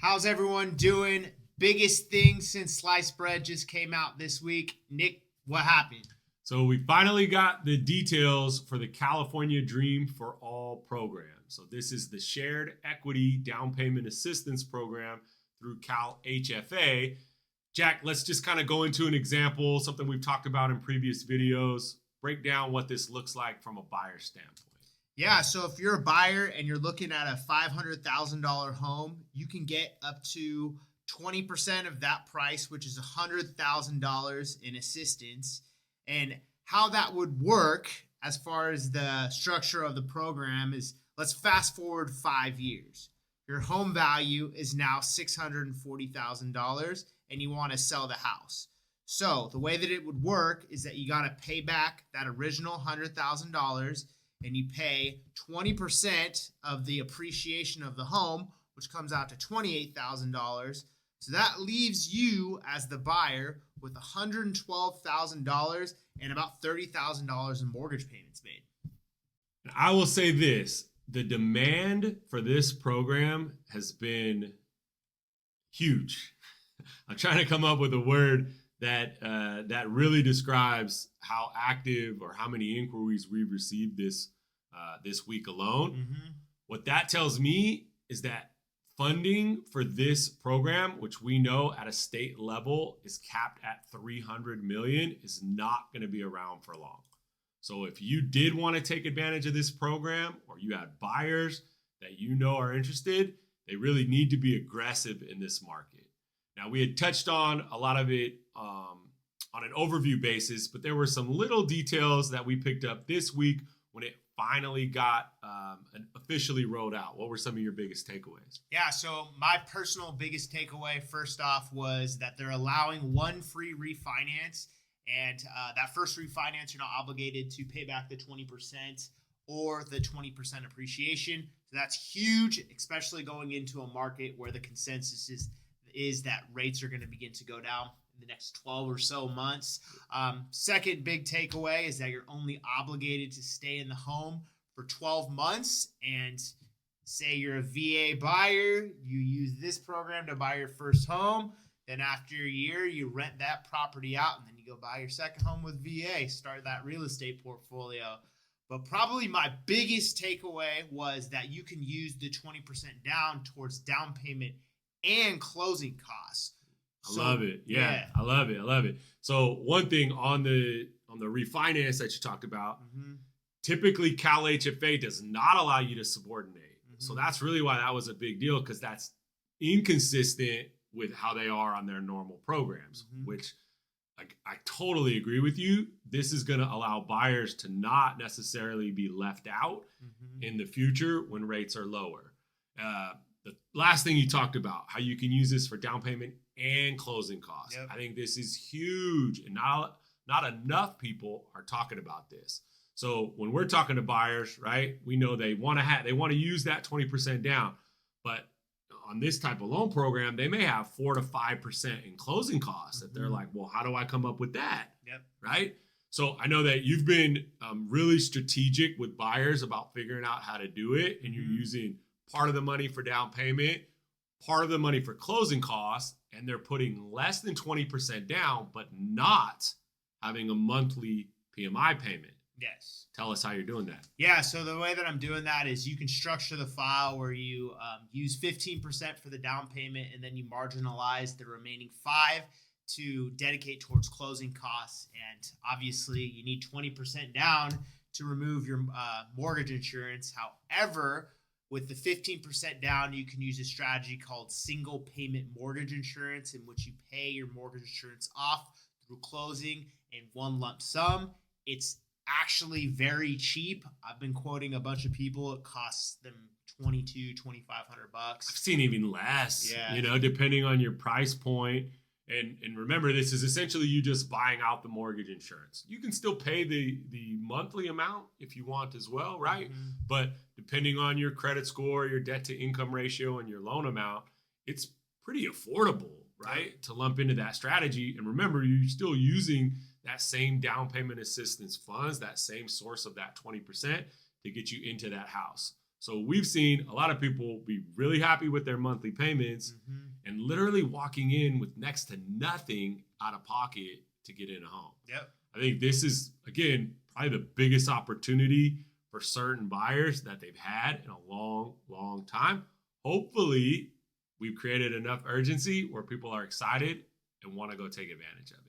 How's everyone doing? Biggest thing since sliced bread just came out this week. Nick, what happened? So we finally got the details for the California Dream for All program. So this is the Shared Equity Down Payment Assistance Program through Cal HFA. Jack, let's just kind of go into an example, something we've talked about in previous videos. Break down what this looks like from a buyer standpoint. Yeah, so if you're a buyer and you're looking at a $500,000 home, you can get up to 20% of that price, which is $100,000 in assistance. And how that would work as far as the structure of the program is, let's fast forward 5 years. Your home value is now $640,000 and you want to sell the house. So the way that it would work is that you got to pay back that original $100,000 and you pay 20% of the appreciation of the home, which comes out to $28,000. So that leaves you as the buyer with $112,000 and about $30,000 in mortgage payments made. And I will say this, the demand for this program has been huge. I'm trying to come up with a word that really describes how active or how many inquiries we've received this week alone. Mm-hmm. What that tells me is that funding for this program, which we know at a state level is capped at $300 million, is not going to be around for long. So if you did want to take advantage of this program, or you had buyers that you know are interested, they really need to be aggressive in this market. Now, we had touched on a lot of it on an overview basis, but there were some little details that we picked up this week when it finally got officially rolled out. What were some of your biggest takeaways? Yeah, so my personal biggest takeaway, first off, was that they're allowing one free refinance. And that first refinance, you're not obligated to pay back the 20% or the 20% appreciation. So that's huge, especially going into a market where the consensus is that rates are going to begin to go down in the next 12 or so months. Second big takeaway is that you're only obligated to stay in the home for 12 months. And say you're a VA buyer, you use this program to buy your first home. Then after a year, you rent that property out, and then you go buy your second home with VA, start that real estate portfolio. But probably my biggest takeaway was that you can use the 20% down towards down payment and closing costs. I love it. Yeah, I love it. So one thing on the refinance that you talked about, mm-hmm. typically Cal HFA does not allow you to subordinate. Mm-hmm. So that's really why that was a big deal, because that's inconsistent with how they are on their normal programs, mm-hmm. which I totally agree with you. This is going to allow buyers to not necessarily be left out mm-hmm. in the future when rates are lower. The last thing you talked about, how you can use this for down payment and closing costs. Yep. I think this is huge, and not enough people are talking about this. So when we're talking to buyers, right, we know they want to use that 20% down, but on this type of loan program, they may have 4 to 5% in closing costs. Mm-hmm. That they're like, well, how do I come up with that? Yep. Right. So I know that you've been really strategic with buyers about figuring out how to do it, and you're using part of the money for down payment, part of the money for closing costs, and they're putting less than 20% down, but not having a monthly PMI payment. Yes. Tell us how you're doing that. Yeah, so the way that I'm doing that is you can structure the file where you use 15% for the down payment, and then you marginalize the remaining 5% to dedicate towards closing costs. And obviously, you need 20% down to remove your mortgage insurance. However, with the 15% down, you can use a strategy called single payment mortgage insurance, in which you pay your mortgage insurance off through closing in one lump sum. It's actually very cheap. I've been quoting a bunch of people. It costs them $2,500. I've seen even less, depending on your price point. And remember, this is essentially you just buying out the mortgage insurance. You can still pay the monthly amount if you want as well, right? Mm-hmm. But depending on your credit score, your debt to income ratio, and your loan amount, it's pretty affordable, right? To lump into that strategy. And remember, you're still using that same down payment assistance funds, that same source of that 20% to get you into that house. So we've seen a lot of people be really happy with their monthly payments and literally walking in with next to nothing out of pocket to get in a home. Yep. I think this is, again, probably the biggest opportunity for certain buyers that they've had in a long, long time. Hopefully, we've created enough urgency where people are excited and want to go take advantage of it.